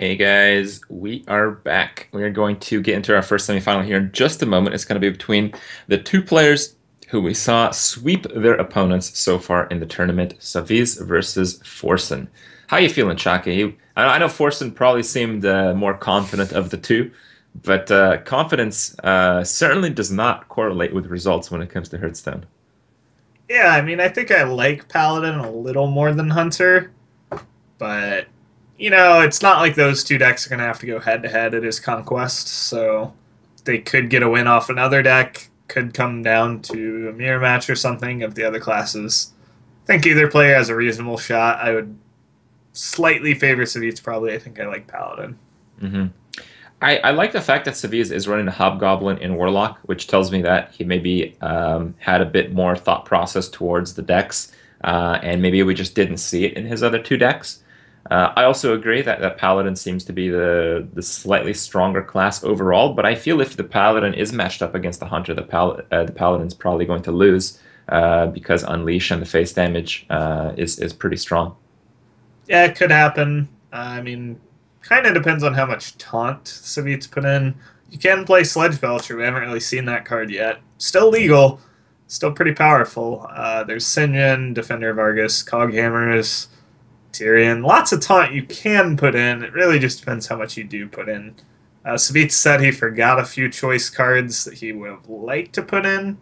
Hey guys, we are back. We are going to get into our first semifinal here in just a moment. It's going to be between the two players who we saw sweep their opponents so far in the tournament, Savjz versus Forsen. How you feeling, Chaka? I know Forsen probably seemed more confident of the two, but confidence certainly does not correlate with results when it comes to Hearthstone. Yeah, I mean, I think I like Paladin a little more than Hunter, but it's not like those two decks are going to have to go head to head. It is Conquest, so they could get a win off another deck, could come down to a mirror match or something of the other classes. I think either player has a reasonable shot. I would slightly favor Savjz probably. I think I like Paladin. hmm I like the fact that Savjz is running a Hobgoblin in Warlock, which tells me that he maybe had a bit more thought process towards the decks, and maybe we just didn't see it in his other two decks. I also agree that Paladin seems to be the slightly stronger class overall, but I feel if the Paladin is matched up against the Hunter, the Paladin's probably going to lose because Unleash and the face damage is pretty strong. Yeah, it could happen. I mean, kind of depends on how much taunt Savit's put in. You can play Sledge Belcher. We haven't really seen that card yet. Still legal, still pretty powerful. There's Sinjin, Defender of Argus, Coghammers, Tyrion. Lots of taunt you can put in. It really just depends how much you do put in. Savit said he forgot a few choice cards that he would have liked to put in,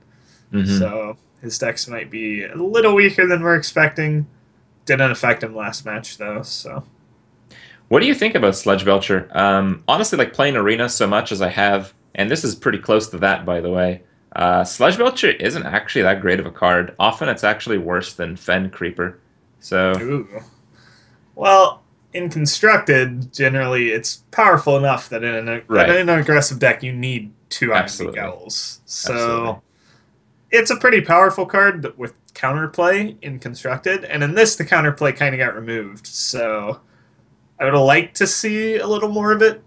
hmm so his decks might be a little weaker than we're expecting. Didn't affect him last match though, so. What do you think about Sledge Belcher? Honestly, like playing Arena so much as I have, and this is pretty close to that, by the way. Sledge Belcher isn't actually that great of a card. Often it's actually worse than Fen Creeper. So, Ooh. Well, in constructed, generally it's powerful enough that in right. an aggressive deck you need two Ironbeak Absolutely. Owls. Absolutely. So it's a pretty powerful card with counterplay in constructed, and in this the counterplay kind of got removed. So I would like to see a little more of it.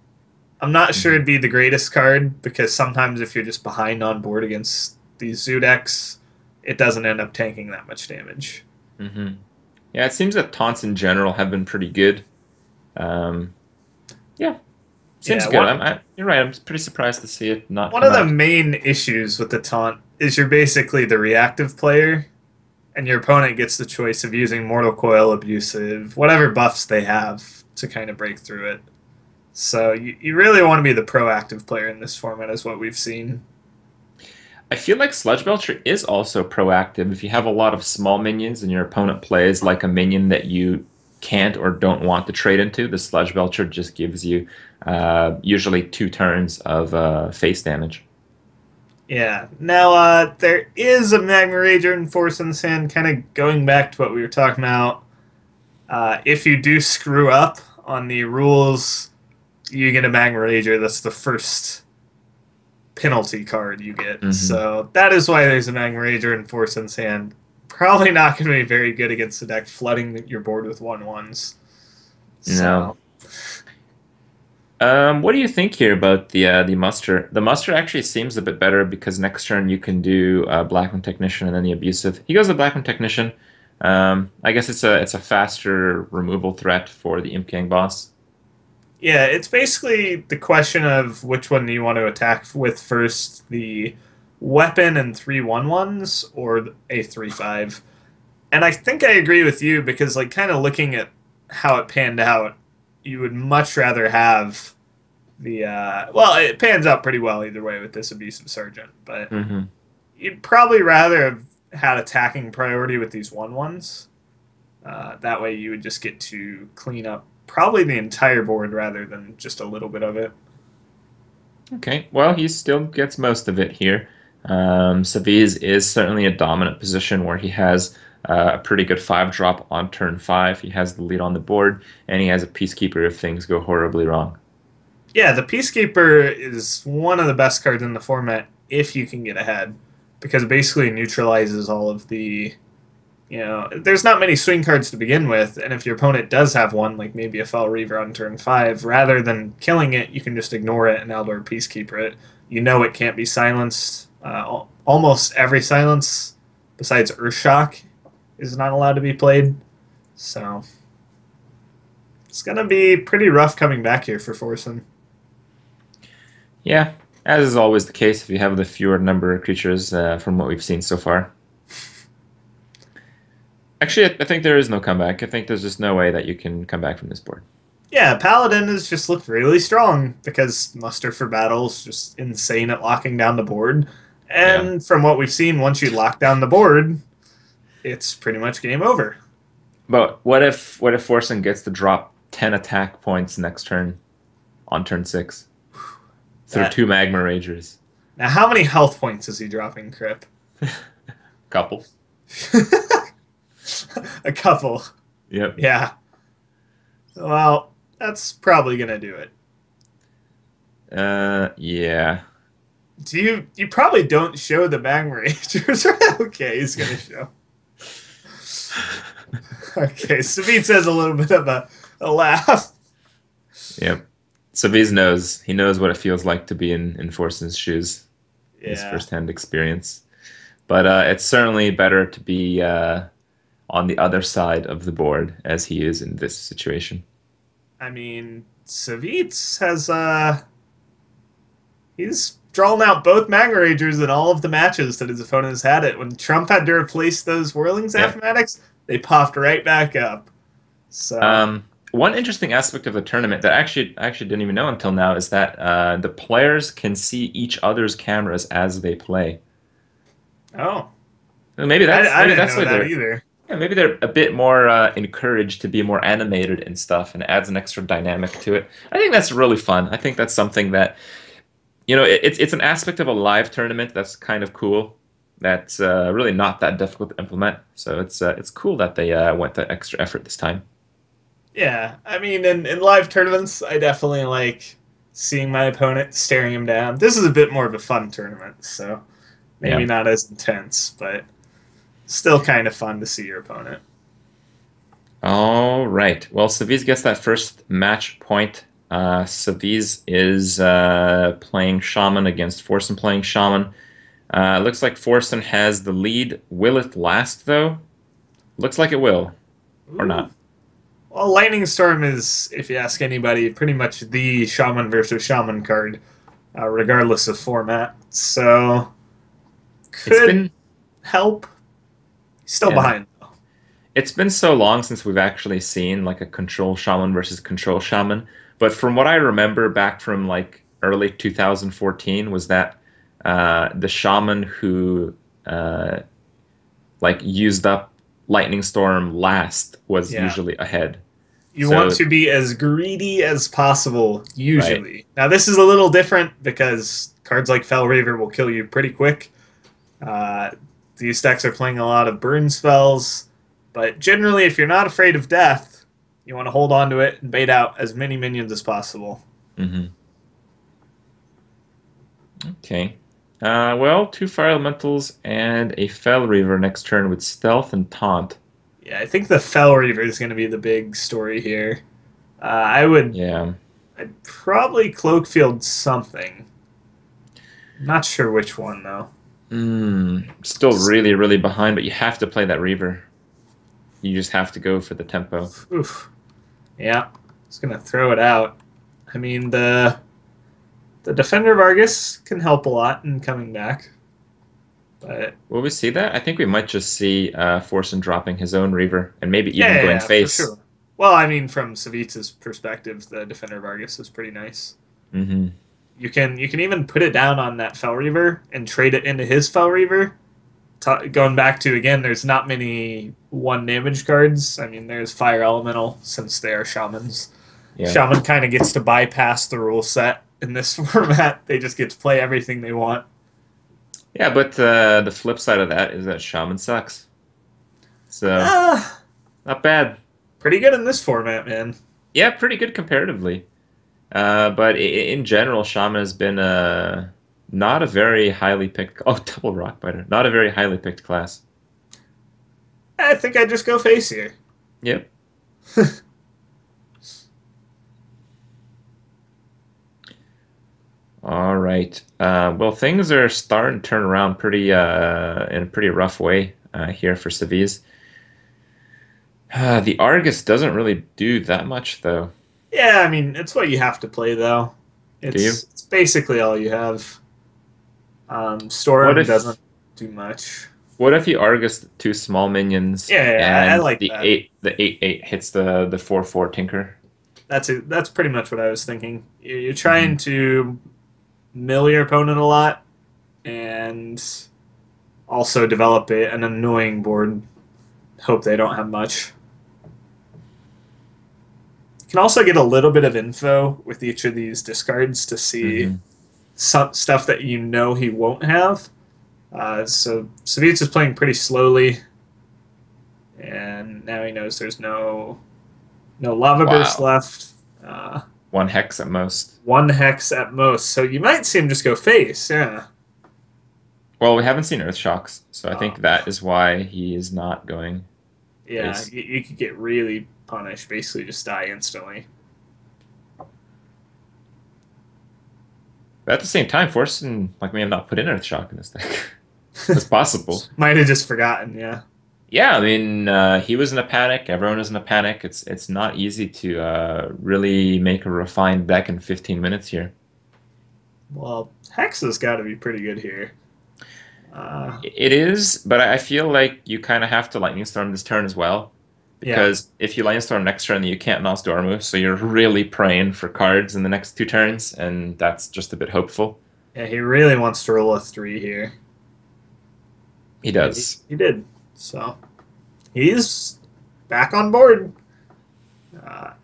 I'm not sure hmm it'd be the greatest card because sometimes if you're just behind on board against these zoo decks, it doesn't end up tanking that much damage. hmm Yeah, it seems that taunts in general have been pretty good. Um, yeah, seems Yeah, good. one You're right. I'm pretty surprised to see it not one come of the out. main issues with the taunt is you're basically the reactive player, and your opponent gets the choice of using Mortal Coil, Abusive, whatever buffs they have to kind of break through it. So you really want to be the proactive player in this format, is what we've seen. I feel like Sludge Belcher is also proactive. If you have a lot of small minions and your opponent plays like a minion that you can't or don't want to trade into, the Sludge Belcher just gives you usually 2 turns of face damage. Yeah. Now, there is a Magma Rager in Force in the Sand, kind of going back to what we were talking about. If you do screw up on the rules, you get a Magma Rager. That's the first penalty card you get. hmm So that is why there's a Magma Rager in Force in the Sand. Probably not going to be very good against the deck flooding your board with 1/1s. No. So, What do you think here about the muster? The muster actually seems a bit better because next turn you can do Blackman Technician and then the abusive. He goes to Blackman Technician. I guess it's a faster removal threat for the Imp Gang boss. yeah, it's basically the question of which one do you want to attack with first, the weapon and 3/1/1s or a 3/5. And I think I agree with you because, like, kind of looking at how it panned out, you would much rather have the. Well, it pans out pretty well either way with this abusive sergeant, but hmm you'd probably rather have had attacking priority with these 1/1s. That way, you would just get to clean up probably the entire board rather than just a little bit of it. Okay, well, he still gets most of it here. Savjz is certainly a dominant position where he has a pretty good 5 drop on turn 5. He has the lead on the board, and he has a Peacekeeper if things go horribly wrong. Yeah, the Peacekeeper is one of the best cards in the format if you can get ahead, because it basically neutralizes all of the. There's not many swing cards to begin with, and if your opponent does have one, like maybe a Fell Reaver on turn 5, rather than killing it, you can just ignore it and Eldor Peacekeeper it. You know it can't be silenced. Almost every silence, besides Earthshock, is not allowed to be played. So It's gonna be pretty rough coming back here for Forsen. Yeah, as is always the case if you have the fewer number of creatures from what we've seen so far. Actually, I think there is no comeback. I think there's just no way that you can come back from this board. Yeah, Paladin has just looked really strong because Muster for Battle is just insane at locking down the board. Yeah. And from what we've seen, once you lock down the board, it's pretty much game over. But what if Forsen gets to drop 10 attack points next turn on turn 6 through That 2 Magma Ragers? Now, how many health points is he dropping, Crip? Couple. A couple. Yep. Yeah. Well, that's probably gonna do it. Yeah. You probably don't show the Magma Rangers. Okay, he's gonna show. Okay, Savjz has a little bit of a laugh. Yep. Savjz knows. He knows what it feels like to be in Forsen's shoes. His Yeah. firsthand experience. But it's certainly better to be on the other side of the board as he is in this situation. I mean, Savjz has he's drawn out both Magma Rangers in all of the matches that his opponent has had it. When Trump had to replace those Whirlings Yep. Mathematics, they popped right back up. So One interesting aspect of the tournament that I actually didn't even know until now is that the players can see each other's cameras as they play. oh, Maybe I didn't that's know why that they're either. yeah, maybe they're a bit more encouraged to be more animated and stuff, and adds an extra dynamic to it. I think that's really fun. I think that's something that it's an aspect of a live tournament that's kind of cool. That's really not that difficult to implement. So it's cool that they went that extra effort this time. Yeah, I mean, in live tournaments, I definitely like seeing my opponent staring him down. This is a bit more of a fun tournament, so maybe Yeah. not as intense, but still kind of fun to see your opponent. All right. Well, Savjz gets that first match point. Savjz is playing Shaman against Forsen playing Shaman. Looks like Forsen has the lead. Will it last, though? Looks like it will, or Ooh. not. Well, Lightning Storm is, if you ask anybody, pretty much the Shaman versus Shaman card, regardless of format. So It's could been help. Still yeah. behind though. It's been so long since we've actually seen like a control shaman versus control shaman. But from what I remember back from like early 2014 was that the shaman who like used up Lightning Storm last was Yeah. usually ahead. You want So to be as greedy as possible, right. usually. Now, this is a little different because cards like Fell Reaver will kill you pretty quick. Uh, these decks are playing a lot of burn spells, but generally, if you're not afraid of death, you want to hold on to it and bait out as many minions as possible. hmm Okay. Well, 2 Fire Elementals and a Fell Reaver next turn with Stealth and Taunt. Yeah, I think the Fell Reaver is going to be the big story here. I would Yeah. I'd probably Cloakfield something. Not sure which one, though. Still really, really behind, but you have to play that Reaver. You just have to go for the tempo. Oof. Yeah, just gonna throw it out. I mean, the Defender of Argus can help a lot in coming back, but Will we see that? I think we might just see Forsen dropping his own Reaver and maybe yeah, even yeah, going yeah, for face. sure. Well, I mean, from Savits's perspective, the Defender of Argus is pretty nice. hmm You can even put it down on that Fell Reaver and trade it into his Fell Reaver. Going back to again, there's not many 1 damage cards. I mean, there's Fire Elemental since they are shamans. Yeah. Shaman kind of gets to bypass the rule set in this format. They just get to play everything they want. Yeah, but the flip side of that is that Shaman sucks. So, Ah, not bad. pretty good in this format, man. Yeah, pretty good comparatively. But in general, Shaman has been not a very highly picked. Oh, double Rockbiter. Not a very highly picked class. I think I'd just go face here. Yep. All right. Well, things are starting to turn around pretty in a pretty rough way here for Savjz. The Argus doesn't really do that much, though. Yeah, I mean, it's what you have to play, though. Do you? It's basically all you have. What Storm doesn't if do much. what if you Argus two small minions Yeah, yeah, I and like the that. eight hits the 4/4 Tinker? That's it. That's pretty much what I was thinking. You're Hmm. trying to mill your opponent a lot and also develop an annoying board. Hope they don't have much. You can also get a little bit of info with each of these discards to see Hmm. some stuff that you know he won't have. So Savjz is playing pretty slowly, and now he knows there's no lava burst Wow. left. Uh, One hex at most. one hex at most. So you might see him just go face. Yeah. Well, we haven't seen Earth Shocks, so I Uh, think that is why he is not going yeah. face. You could get really punished. Basically, just die instantly. But at the same time, Forsen like may have not put in Earth Shock in this deck. It's possible. Might have just forgotten. Yeah. Yeah, I mean, he was in a panic. Everyone is in a panic. It's not easy to really make a refined deck in 15 minutes here. Well, hex has got to be pretty good here. Uh, It is, but I feel like you kind of have to Lightning Storm this turn as well, yeah. because if you Lightning Storm next turn, you can't Mouse Dormu, so you're really praying for cards in the next two turns, and that's just a bit hopeful. Yeah. He really wants to roll a 3 here, He and does. he did. So he's back on board.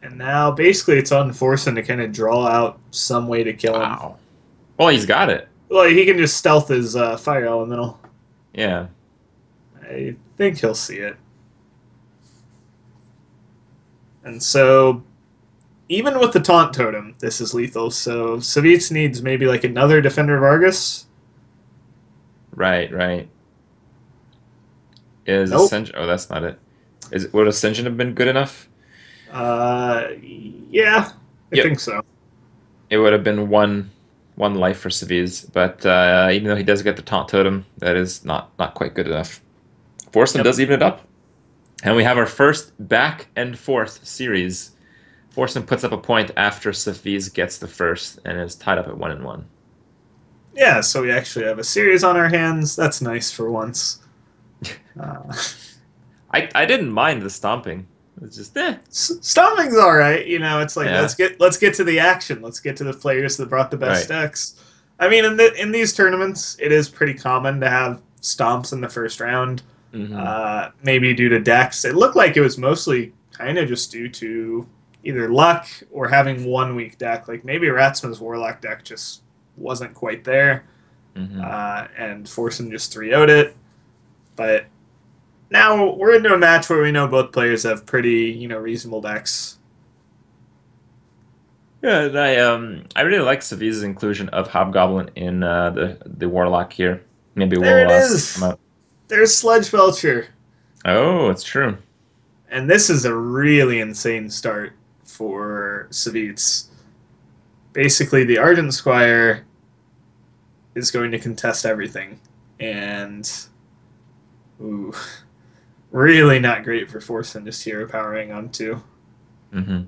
And now basically it's on Forsen to kind of draw out some way to kill him. Wow. Well, he's got it. Well, he can just stealth his fire elemental. Yeah. I think he'll see it. And so, even with the taunt totem, this is lethal. So Savjz needs maybe like another Defender of Argus. Right, right. Is Nope. Ascension? Oh, that's not it. Would Ascension have been good enough? Yeah, I Yep. think so. It would have been one life for Savjz, but even though he does get the taunt totem, that is not quite good enough. Forsen Yep. does even it up, and we have our first back and forth series. Forsen puts up a point after Savjz gets the first and is tied up at 1-1. Yeah, so we actually have a series on our hands. That's nice for once. Uh, I didn't mind the stomping. It's just Stomping's all right. You know, it's like yeah, let's get to the action. Let's get to the players that brought the best right. decks. I mean, in these tournaments, it is pretty common to have stomps in the first round. Hmm. Maybe due to decks. It looked like it was mostly kind of just due to either luck or having one weak deck. Like maybe Ratsman's Warlock deck just wasn't quite there, Hmm. and Forsen just 3-0'd it. But now we're into a match where we know both players have pretty, reasonable decks. Yeah, and I really like Saviz's inclusion of Hobgoblin in the Warlock here. Maybe There we'll it see him is. out. There's Sledge Belcher. Oh, it's true. And this is a really insane start for Savjz. Basically, the Ardent Squire is going to contest everything. And, ooh, really not great for Forsen just hero powering on two. Hmm.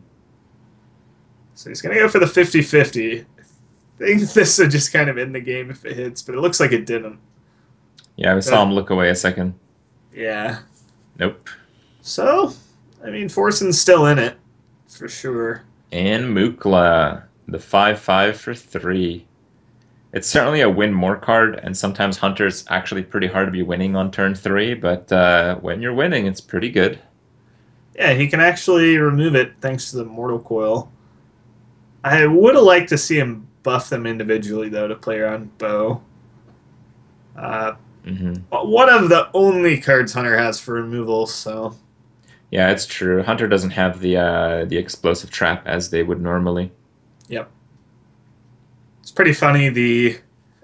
So he's going to go for the 50-50. I think this would just kind of end the game if it hits, but it looks like it didn't. Yeah, we saw But, him look away a second. yeah. Nope. So, I mean, Forsen's still in it, for sure. And Mukla, the 5/5 for 3. It's certainly a win more card, and sometimes Hunter's actually pretty hard to be winning on turn 3, but when you're winning, it's pretty good. Yeah, he can actually remove it thanks to the Mortal Coil. I would have liked to see him buff them individually, though, to play around Bow. Uh, Hmm. one of the only cards Hunter has for removal, so Yeah, it's true. Hunter doesn't have the explosive trap as they would normally. yep. It's pretty funny. The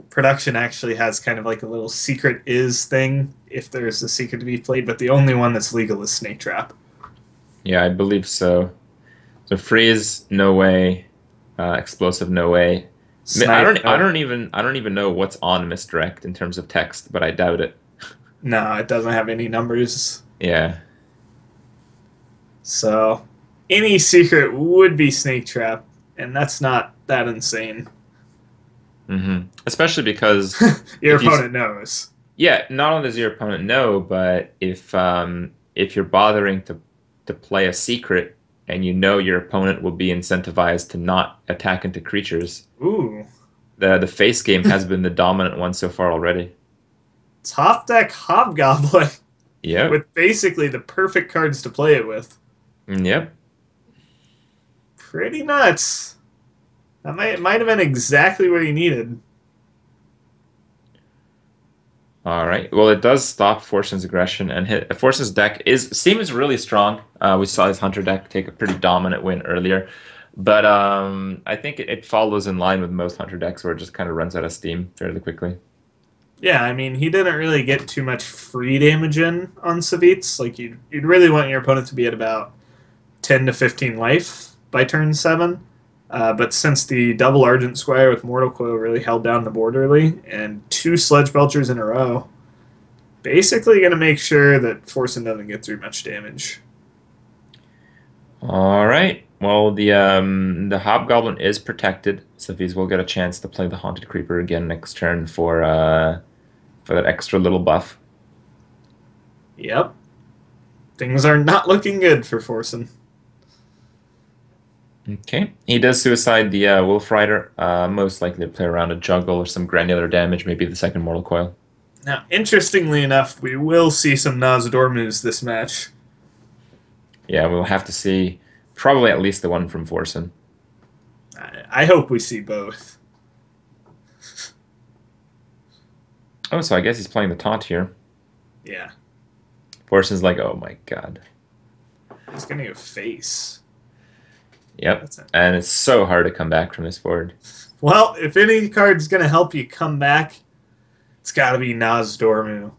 production actually has kind of like a little secret is thing if there's a secret to be played, but the only one that's legal is Snake Trap. Yeah, I believe so. So freeze, no way. Explosive, no way. Snipe, no. I don't even know what's on misdirect in terms of text, but I doubt it. No, it doesn't have any numbers. Yeah. So any secret would be snake trap, and that's not that insane. Especially because Your if you, opponent knows. yeah, not only does your opponent know, but if you're bothering to play a secret and you know your opponent will be incentivized to not attack into creatures, Ooh. the face game has been the dominant one so far already. Top deck Hobgoblin Yep. with basically the perfect cards to play it with. Yep. Pretty nuts. That might have been exactly what he needed. All right. Well, it does stop Forsen's aggression, and Forsen's deck seems really strong. We saw his Hunter deck take a pretty dominant win earlier, but I think it follows in line with most Hunter decks, where it just kind of runs out of steam fairly quickly. Yeah, I mean, he didn't really get too much free damage in on Savjz. Like, you'd really want your opponent to be at about 10 to 15 life by turn 7. But since the double Argent Squire with Mortal Coil really held down the board early, and 2 Sledge Belchers in a row, basically going to make sure that Forsen doesn't get through much damage. All right. Well, the Hobgoblin is protected, so these will get a chance to play the Haunted Creeper again next turn for that extra little buff. Yep. Things are not looking good for Forsen. Okay. He does suicide the Wolf Rider, most likely to play around a juggle or some granular damage, maybe the second Mortal Coil. Now, interestingly enough, we will see some Nazadormus this match. Yeah, we'll have to see probably at least the one from Forsen. I hope we see both. Oh, so I guess he's playing the taunt here. Yeah. Forsen's like, oh my god. He's going to go face. Yep. And it's so hard to come back from this board. Well, if any card's going to help you come back, it's got to be Nazdormu.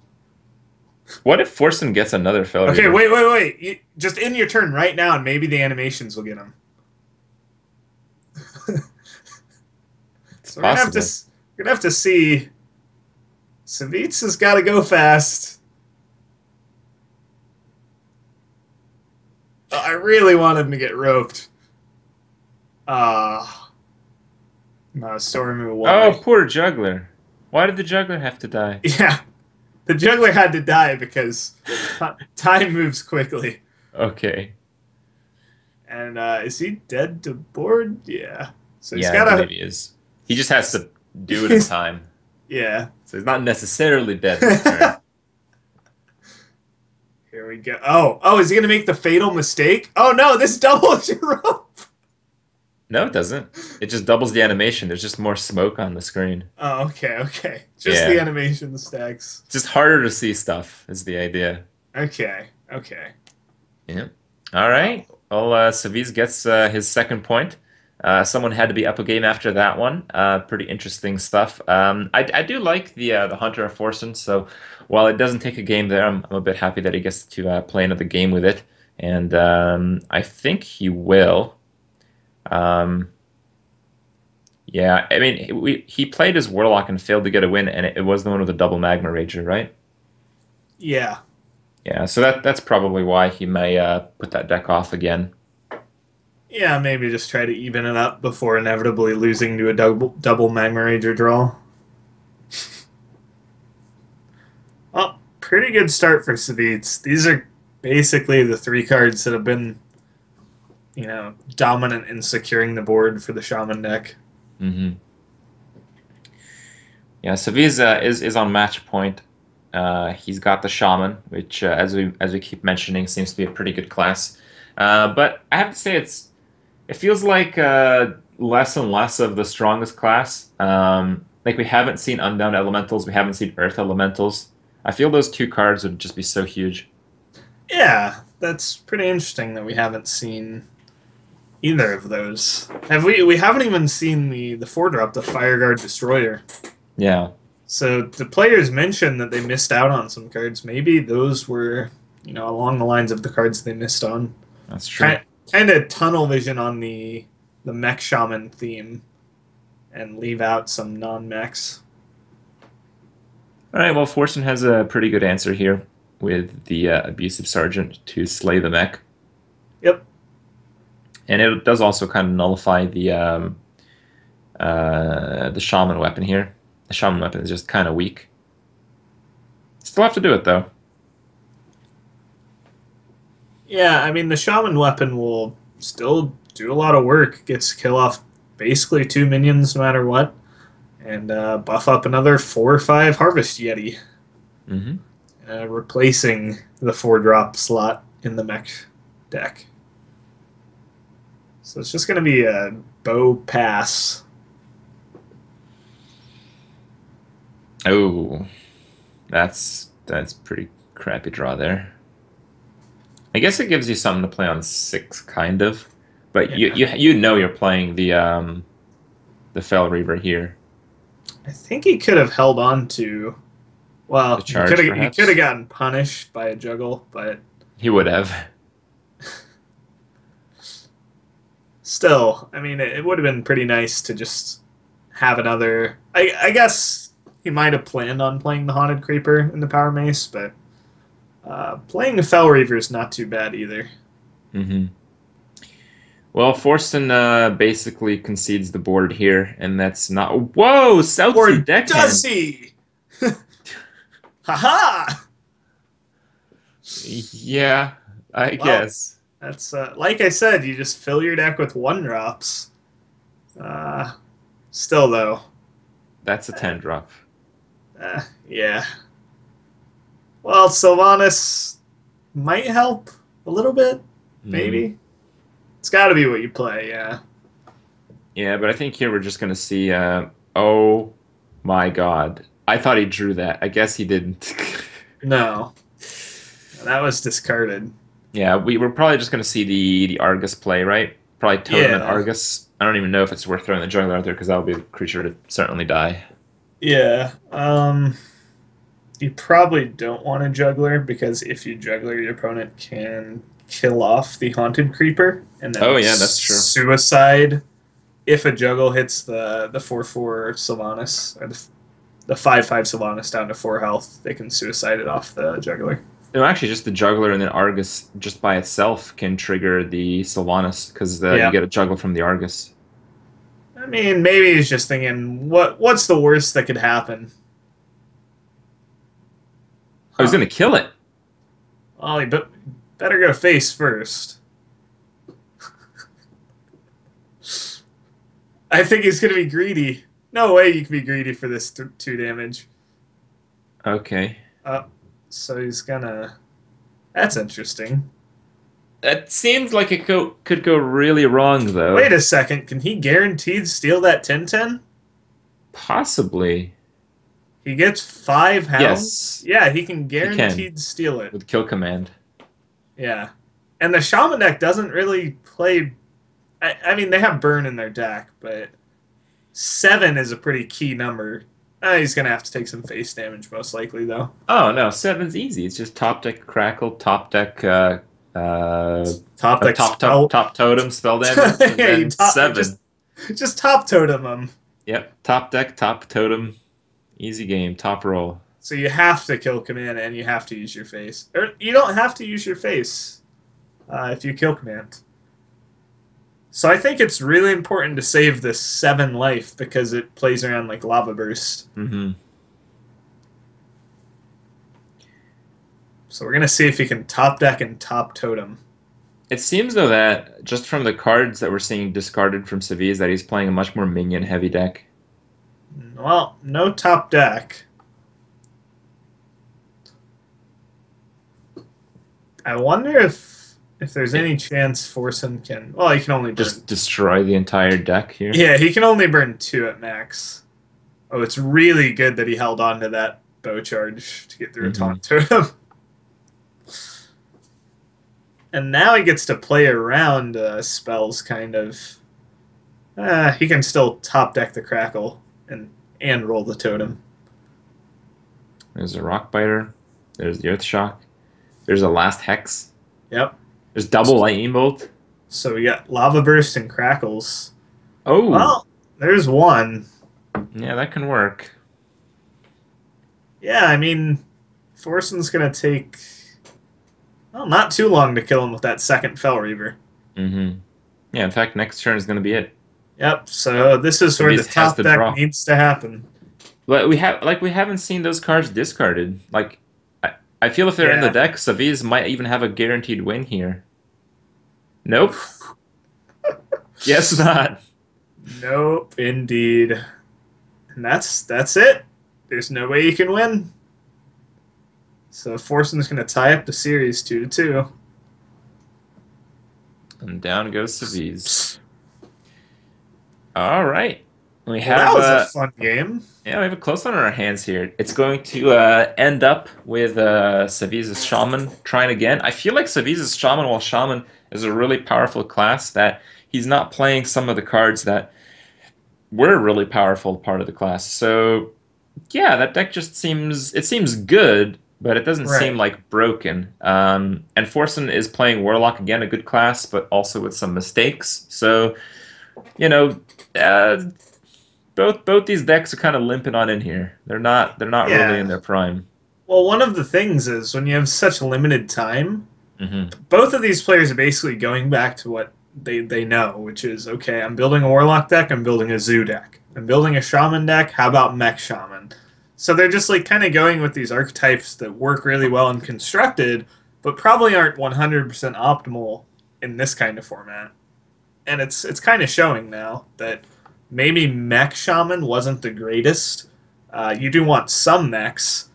What if Forsen gets another failure? Okay, wait. Just end your turn right now, and maybe the animations will get him. So we're gonna have to see. Savjz has got to go fast. Oh, I really want him to get roped. No, Stormu. Why? Oh, poor Juggler. Why did the Juggler have to die? Yeah, the juggler had to die because time moves quickly. Okay. And is he dead to board? Yeah. So he's Yeah, got I believe he is. He just has to do it in time. Yeah. So he's not necessarily dead this turn. Here we go. Oh, is he gonna make the fatal mistake? Oh no, this doubles your rope. No, it doesn't. It just doubles the animation. There's just more smoke on the screen. Oh, okay. Just Yeah. the animation stacks. It's just harder to see stuff, is the idea. Okay. Yeah. All right. Well, Savjz gets his second point. Someone had to be up a game after that one. Pretty interesting stuff. I do like the Hunter of Forsen, so while it doesn't take a game there, I'm a bit happy that he gets to play another game with it. And I think he will. Yeah, I mean, he played his Warlock and failed to get a win, and it was the one with the double Magma Rager, right? Yeah. Yeah, so that's probably why he may put that deck off again. Yeah, maybe just try to even it up before inevitably losing to a double Magma Rager draw. Well, pretty good start for Savjz. These are basically the 3 cards that have been, dominant in securing the board for the Shaman deck. Mm-hmm. Yeah, Savjz is on match point. He's got the Shaman, which, as we keep mentioning, seems to be a pretty good class. But I have to say, it feels like less and less of the strongest class. Like we haven't seen Unbound Elementals, we haven't seen Earth Elementals. I feel those 2 cards would just be so huge. Yeah, that's pretty interesting that we haven't seen either of those. We haven't even seen the 4-drop, the Fireguard Destroyer. Yeah. So the players mentioned that they missed out on some cards. Maybe those were, along the lines of the cards they missed on. That's true. Kind of tunnel vision on the mech shaman theme and leave out some non-mechs. All right, well, Forsen has a pretty good answer here with the Abusive Sergeant to slay the mech. And it does also kind of nullify the shaman weapon here. The shaman weapon is just kind of weak. Still have to do it though. Yeah, I mean, the shaman weapon will still do a lot of work. Gets to kill off basically 2 minions no matter what, and buff up another 4 or 5 harvest yeti, Hmm. replacing the 4 drop slot in the mech deck. So it's just going to be a bow pass. Oh, that's pretty crappy draw there. I guess it gives you something to play on 6, kind of, but Yeah, you know you're playing the Fell Reaver here. I think he could have held on to. The Well, charge, he could have perhaps. gotten punished by a juggle, but He would have. still, I mean, it would have been pretty nice to just have another. I guess he might have planned on playing the Haunted Creeper in the Power Mace, but playing the Fell Reaver is not too bad either. Hmm. Well, Forsen basically concedes the board here, and that's not. Whoa, Savjz Or deckhand. does he? Haha! Yeah, I Well, guess that's like I said, you just fill your deck with 1 drops. Uh, Still, though, that's a uh, 10 drop. yeah. Well, Sylvanas might help a little bit, Hmm. maybe. It's got to be what you play, yeah. Yeah, but I think here we're just gonna see. Oh my God, I thought he drew that. I guess he didn't. No, that was discarded. Yeah, we were probably just gonna see the Argus play, right? Probably Totem and Yeah, Argus. I don't even know if it's worth throwing the juggler out there because that would be a creature to certainly die. yeah. You probably don't want a juggler because if you juggler, your opponent can kill off the haunted creeper and Oh then yeah, that's true. suicide if a juggle hits the 4/4 Sylvanas or the 5/5 Sylvanas down to 4 health. They can suicide it off the juggler. No, actually, just the juggler and then Argus just by itself can trigger the Sylvanas because you Yeah. get a juggle from the Argus. I mean, maybe he's just thinking, what's the worst that could happen? I was Huh. gonna kill it. Well, he better go face first. I think he's going to be greedy. No way you can be greedy for this 2 damage. Okay. Uh, so he's gonna. That's interesting. That seems like it could go really wrong, Wait though. a second. Can he guaranteed steal that 10/10? Possibly. He gets 5 hounds? Yes, Yeah, he can he can guaranteed steal it. with kill command. Yeah. And the Shaman deck doesn't really play. I mean, they have burn in their deck, but 7 is a pretty key number. He's going to have to take some face damage, most likely, though. Oh no, seven's easy. It's just top deck crackle, top deck uh, Top deck spell. top totem spell damage, and Yeah, then you 7. just top totem them. Yep, top deck, top totem, easy game, top roll. So you have to kill command and you have to use your face. Or you don't have to use your face if you kill command. So I think it's really important to save this 7 life because it plays around like lava burst. Hmm. So we're gonna see if he can top deck and top totem. It seems though that just from the cards that we're seeing discarded from Savjz that he's playing a much more minion heavy deck. Well, no top deck. I wonder if there's It any chance Forsen can. Well, he can only burn. just destroy the entire deck here. Yeah, he can only burn 2 at max. Oh, it's really good that he held on to that bow charge to get through a Hmm. taunt totem. And now he gets to play around spells, kind of. He can still top deck the crackle and roll the totem. There's a rock biter. There's the earth shock. There's a last hex. Yep. There's double lightning bolt. So we got lava burst and crackles. Oh, Well, there's one. yeah, that can work. Yeah, I mean, Forsen's gonna take, well, not too long to kill him with that second Fell Reaver. Hmm. Yeah, in fact, next turn is going to be it. Yep, so this is where the Savjz has top to deck draw. needs to happen. But we haven't seen those cards discarded. Like I feel if they're in the Yeah. deck, Savjz might even have a guaranteed win here. Nope. Guess not. Nope, indeed. And that's it. There's no way you can win. So Forsen's going to tie up the series 2-2. And down goes Savjz. All right. We Well, that have was a fun game. yeah, we have a close one on our hands here. It's going to end up with Savjz's Shaman trying again. I feel like Savjz's Shaman, while Shaman is a really powerful class, that he's not playing some of the cards that were a really powerful part of the class. So yeah, that deck just seems good, but it doesn't seem Right. like broken. And Forsen is playing Warlock again, a good class, but also with some mistakes. So you know, uh, both these decks are kind of limping on in here. They're not really in Yeah. their prime. Well, one of the things is when you have such limited time, Hmm. both of these players are basically going back to what they know, which is okay, I'm building a Warlock deck, I'm building a Zoo deck. I'm building a Shaman deck, how about Mech Shaman? So they're just like kind of going with these archetypes that work really well and constructed, but probably aren't 100% optimal in this kind of format. And it's kind of showing now that maybe Mech Shaman wasn't the greatest. You do want some mechs,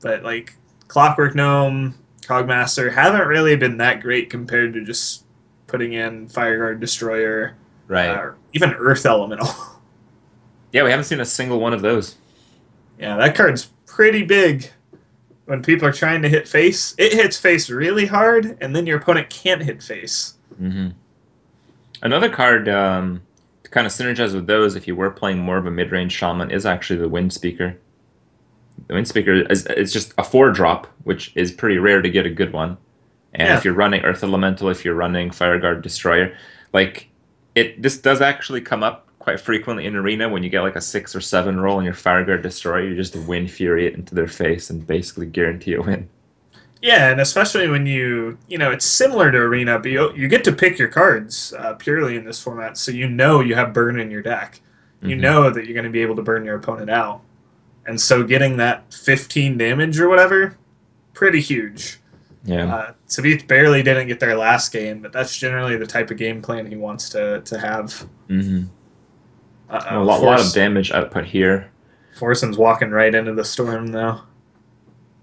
but like Clockwork Gnome, Cogmaster haven't really been that great compared to just putting in Fireguard Destroyer, Right. or even Earth Elemental. Yeah, we haven't seen a single one of those. Yeah, that card's pretty big. When people are trying to hit face, it hits face really hard, and then your opponent can't hit face. Hmm. Another card to kind of synergize with those, if you were playing more of a mid-range shaman, is actually the Wind Speaker. The Wind Speaker is just a 4-drop, which is pretty rare to get a good one. And if Yeah, you're running Earth Elemental, if you're running Fireguard Destroyer, like this does actually come up quite frequently in Arena when you get like a 6 or 7 roll on your Fireguard Destroyer, you just Wind Fury it into their face and basically guarantee a win. yeah, and especially when it's similar to Arena, but you get to pick your cards purely in this format, so you know you have burn in your deck. You Hmm. know that you're going to be able to burn your opponent out. And so getting that 15 damage or whatever, pretty huge. Yeah. Savjz barely didn't get their last game, but that's generally the type of game plan he wants to have. Hmm. A Uh-oh, lot of damage output here. Forsen's walking right into the storm now.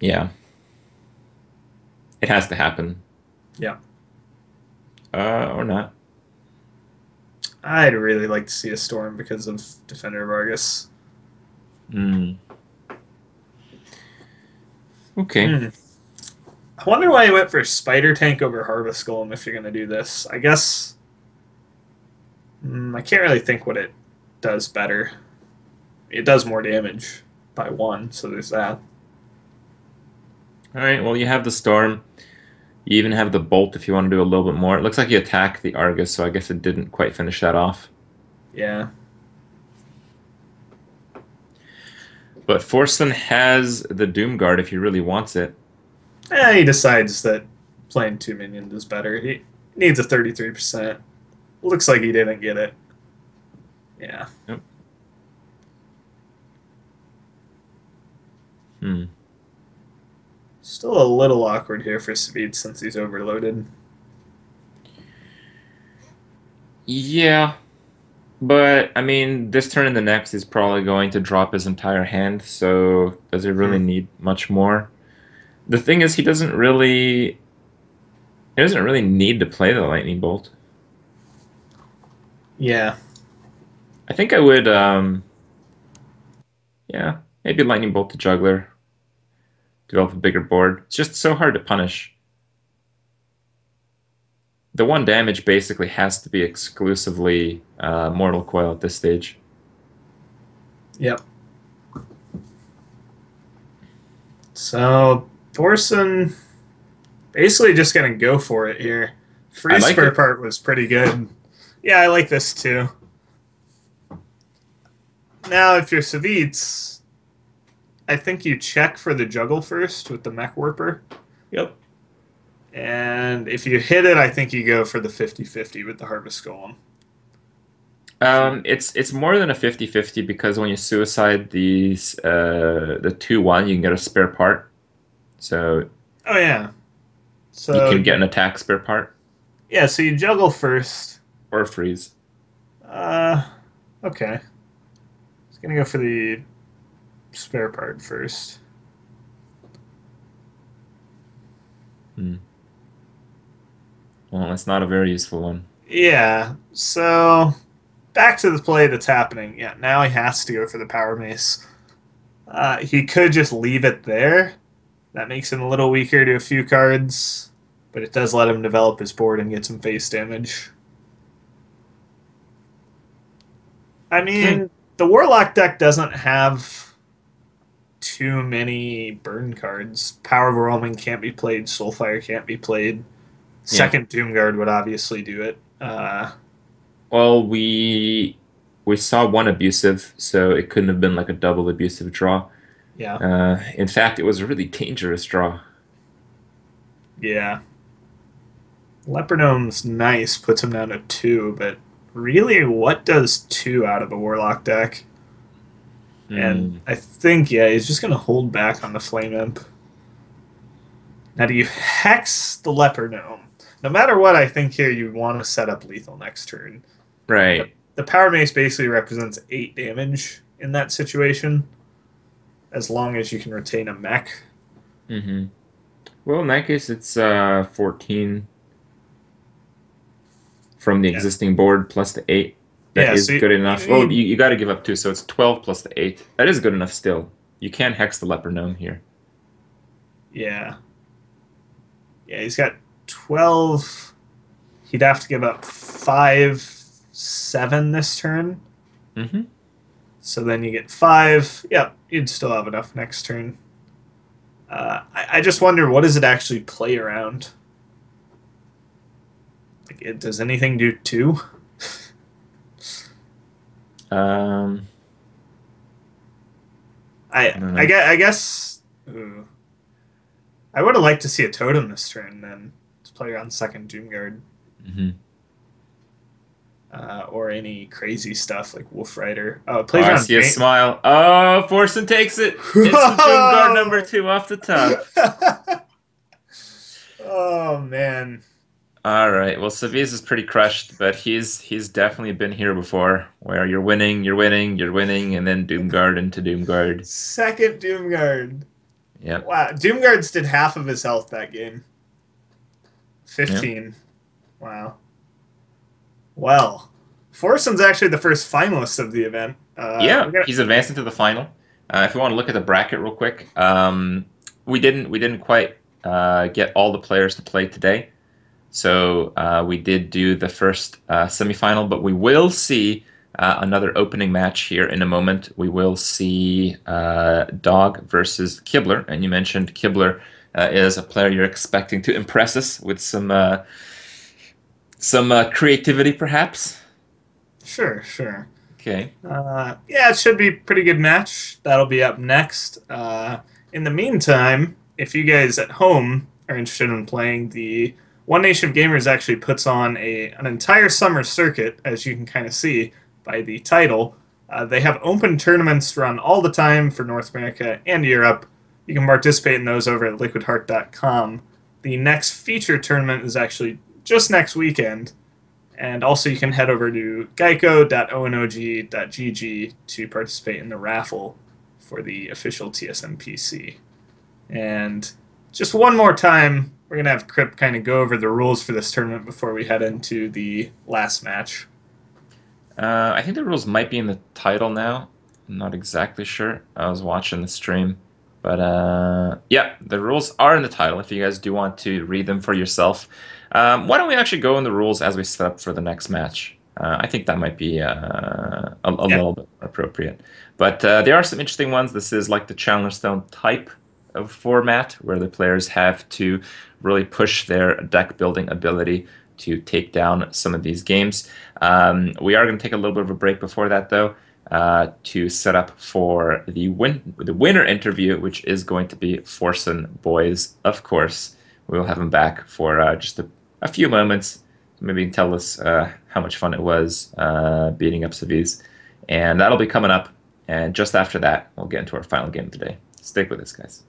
Yeah, it has to happen. Yeah. Or not. I'd really like to see a storm because of Defender Vargas. Mm. Okay. Hmm. I wonder why he went for Spider Tank over Harvest Golem if you're going to do this. I guess I can't really think what it does better. It does more damage by 1, so there's that. All right. Well, you have the storm. You even have the bolt if you want to do a little bit more. It looks like you attacked the Argus, so I guess it didn't quite finish that off. Yeah. But Forsen has the Doom Guard if he really wants it. He decides that playing 2 minions is better. He needs a 33%. Looks like he didn't get it. Yeah. Yep. Hmm. Still a little awkward here for Savjz since he's overloaded. Yeah, but I mean, this turn and the next is probably going to drop his entire hand, so does he really Hmm. need much more? The thing is, he doesn't really need to play the lightning bolt. Yeah. I think I would, yeah, maybe lightning bolt the juggler, develop a bigger board. It's just so hard to punish. The 1 damage basically has to be exclusively Mortal Coil at this stage. Yep. So Borson basically just gonna go for it here. I Freeze like spur it. part was pretty good. Yeah, I like this too. Now, if you're Savjz, I think you check for the juggle first with the mech warper, Yep. And if you hit it, I think you go for the 50-50 with the Harvest Golem. It's more than a 50-50 because when you suicide the 2-1, you can get a spare part. So Oh, yeah. you So, can get an attack spare part yeah, so you juggle first. or a freeze. Uh, okay. It's going to go for the spare part first. Hmm. Well, it's not a very useful one. Yeah, so back to the play that's happening. Yeah, now he has to go for the Power Mace. He could just leave it there. That makes him a little weaker to a few cards, but it does let him develop his board and get some face damage. I Okay. mean, the Warlock deck doesn't have too many burn cards. Power Overwhelming can't be played. Soulfire can't be played. Yeah. Second Doomguard would obviously do it. Well, we saw one abusive, so it couldn't have been like a double abusive draw. Yeah, In fact, it was a really dangerous draw. yeah. Leopardome's nice, puts him down to 2, but really, what does 2 out of a Warlock deck? And Hmm. I think, yeah, he's just going to hold back on the Flame Imp. Now, do you Hex the Leopardome? No matter what, I think here you want to set up lethal next turn. The, Right. the Power Mace basically represents 8 damage in that situation, as long as you can retain a mech. Hmm. Well, in that case, it's 14 from the Yeah. existing board plus the 8. That Yeah, is so good you enough. Well, need. you got to give up 2, so it's 12 plus the 8. That is good enough still. You can hex the leper gnome here. Yeah. Yeah, he's got 12. He'd have to give up 5, 7 this turn. Hmm. So then you get 5. Yep, you'd still have enough next turn. I just wonder, what does it actually play around? Like, does anything do 2? Um, I don't know. I guess. Ooh, I would have liked to see a totem this turn then to play around second Doomguard. Hmm. Or any crazy stuff like Wolf Rider. Oh, it Oh, plays I around see a Jane. smile. Oh, Forsen takes it. It's the Doomguard number Whoa! 2 off the top. Oh man. All right. Well, Savjz is pretty crushed, but he's definitely been here before, where you're winning, you're winning, you're winning, and then Doomguard into Doomguard. Second Doomguard. Yep. Wow. Doomguards did half of his health that game. Yep. 15. Wow. Well, Forsen's actually the first finalist of the event. We're Yeah, gonna. he's advancing to the final. If you want to look at the bracket real quick, we didn't quite get all the players to play today, so we did do the first semifinal, but we will see another opening match here in a moment. We will see Dog versus Kibler, and you mentioned Kibler is a player you're expecting to impress us with some creativity, perhaps. Sure, sure. Okay. Yeah, it should be a pretty good match. That'll be up next. In the meantime, if you guys at home are interested in playing, the One Nation of Gamers actually puts on an entire summer circuit, as you can kind of see by the title. They have open tournaments run all the time for North America and Europe. You can participate in those over at liquidheart.com. The next feature tournament is actually just next weekend. And also, you can head over to geico.onog.gg to participate in the raffle for the official TSM PC. And just one more time, we're going to have Crip kind of go over the rules for this tournament before we head into the last match. I think the rules might be in the title now. I'm not exactly sure. I was watching the stream. But yeah, the rules are in the title if you guys do want to read them for yourself. Why don't we actually go in the rules as we set up for the next match? I think that might be a Yeah. little bit appropriate. But there are some interesting ones. This is like the Chandler Stone type of format where the players have to really push their deck building ability to take down some of these games. We are going to take a little bit of a break before that, though, to set up for the winner interview, which is going to be Forsen Boys, of course, we'll have him back for just a few moments. Maybe tell us how much fun it was beating up Savjz. And that'll be coming up. And just after that, we'll get into our final game today. Stick with us, guys.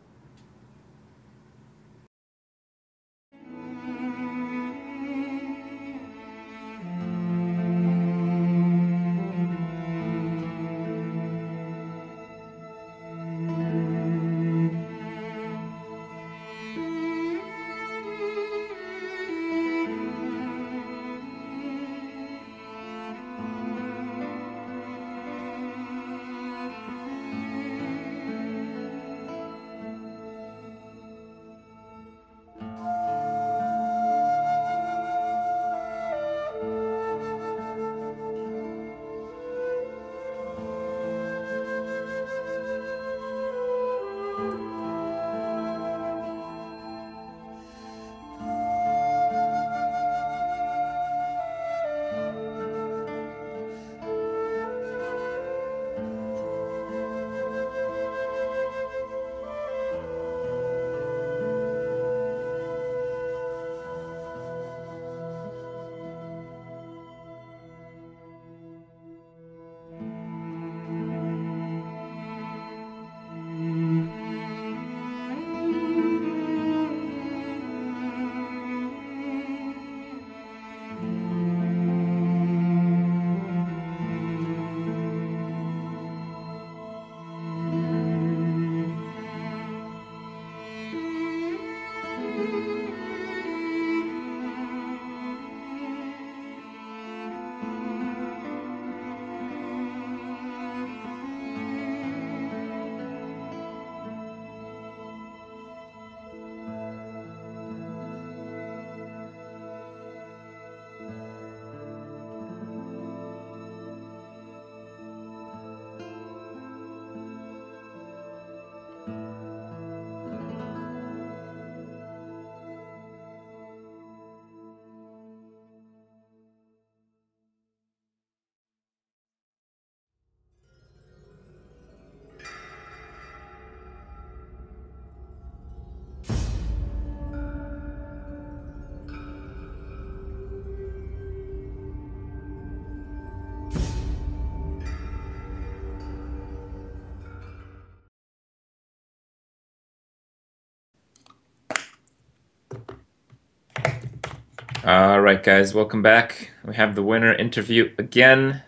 All right, guys, welcome back. We have the winner interview again.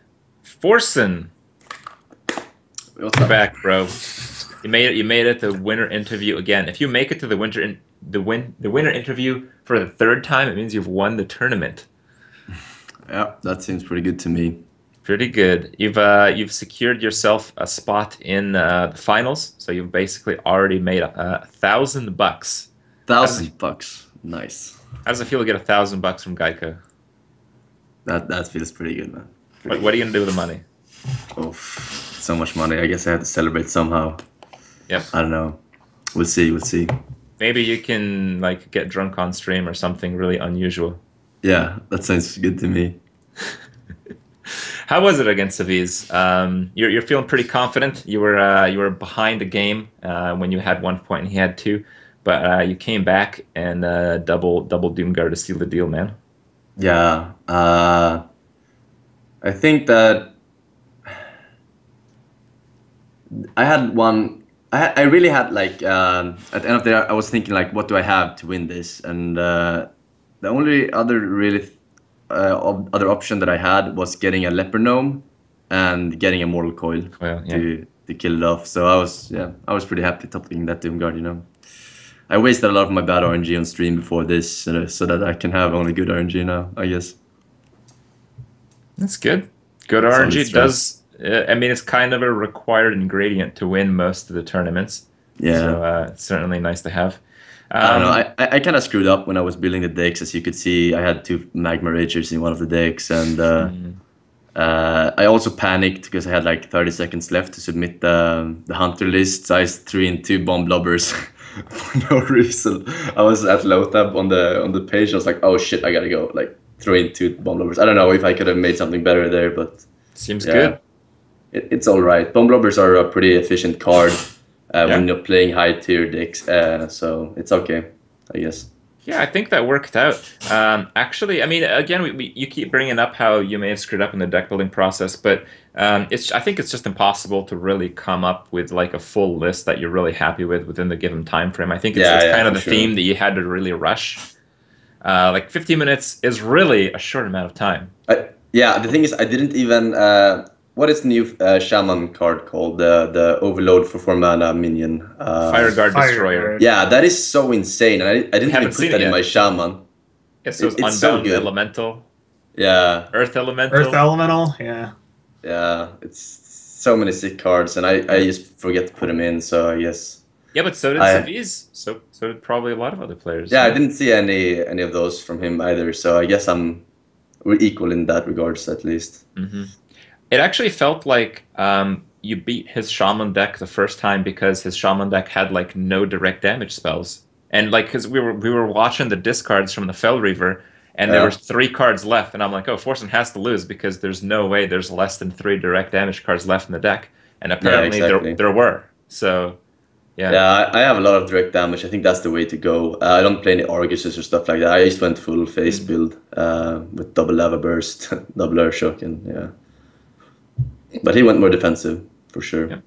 Forsen, What's you're up? back, bro. You made it. You made it. The winner interview again. If you make it to the winner interview for the third time, it means you've won the tournament. Yeah, that seems pretty good to me. Pretty good. You've secured yourself a spot in the finals, so you've basically already made $1,000. $1,000. Nice. How does it feel to get $1,000 from GEICO? That feels pretty good, man. What are you gonna do with the money? Oh, so much money. I guess I have to celebrate somehow. Yep. I don't know. We'll see. We'll see. Maybe you can like get drunk on stream or something really unusual. Yeah, that sounds good to me. How was it against Savjz? You're feeling pretty confident. You were behind a game when you had 1 point and he had two, but you came back and double Doomguard to seal the deal, man. Yeah. I think that I had one. I really had like at the end of the day, I was thinking like, what do I have to win this? And the only other really other option that I had was getting a leopard gnome and getting a mortal coil Well, yeah. to kill it off. So I was pretty happy topping that Doomguard. You know, I wasted a lot of my bad RNG on stream before this, so that I can have only good RNG now, I guess. That's good. Good Solid RNG strat. does. I mean, it's kind of a required ingredient to win most of the tournaments. Yeah. So it's certainly nice to have. I don't know. I kind of screwed up when I was building the decks. As you could see, I had two Magma Ragers in one of the decks, and I also panicked because I had like 30 seconds left to submit the hunter list. So I threw in two bomb blobbers for no reason. I was at low tab on the page. I was like, oh shit, I gotta go. Like throw in two bomb blobbers. I don't know if I could have made something better there, but Seems yeah, good. it's all right. Bomb blobbers are a pretty efficient card Yeah. when you're playing high tier decks. So it's okay, I guess. Yeah, I think that worked out. Actually, I mean, again, you keep bringing up how you may have screwed up in the deck building process, but I think it's just impossible to really come up with like a full list that you're really happy with within the given time frame. I think Yeah, it's yeah, kind of for the sure. theme that you had to really rush. Like 15 minutes is really a short amount of time. Yeah, the thing is, I didn't even. What is the new shaman card called? The overload for 4 mana minion. Fire Guard Fire Destroyer. guard. Yeah, that is so insane, and I We didn't even haven't put seen it that in my yet. shaman. Yeah, so it's It's so Unbound good. Elemental, Yeah, Earth Earth Elemental. elemental. Yeah. yeah, it's so many sick cards, and I Yeah. just forget to put them in. So I guess Yeah, but so did I Savjz. So did probably a lot of other players. yeah I No? didn't see any of those from him either. So I guess we're equal in that regards at least. Hmm. It actually felt like you beat his shaman deck the first time because his shaman deck had like no direct damage spells, and like because we were watching the discards from the Fell Reaver, and there was Yeah, 3 cards left, and I'm like, oh, Forsen has to lose because there's no way there's less than 3 direct damage cards left in the deck, and yeah, apparently exactly. there were. So yeah. Yeah, I have a lot of direct damage. I think that's the way to go. I don't play any Arguses or stuff like that. I just went full face Mm. build with double lava burst, double air shock, and yeah. But he went more defensive for sure. Yeah.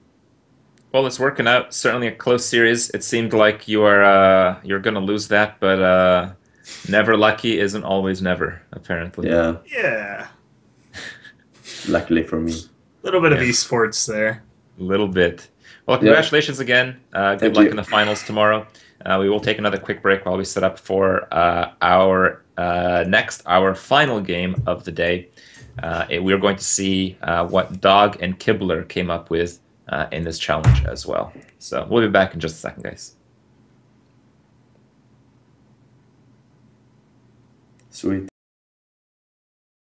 Well, it's working out. Certainly a close series. It seemed like you're gonna lose that, but never lucky isn't always never, apparently. Yeah, Yeah. luckily for me. A little bit of Yeah. esports there. A little bit. Well, Yeah, congratulations again. Good thank luck in you. the finals tomorrow. We will take another quick break while we set up for our final game of the day. We're going to see what Dog and Kibler came up with in this challenge as well. So we'll be back in just a second, guys. Sweet.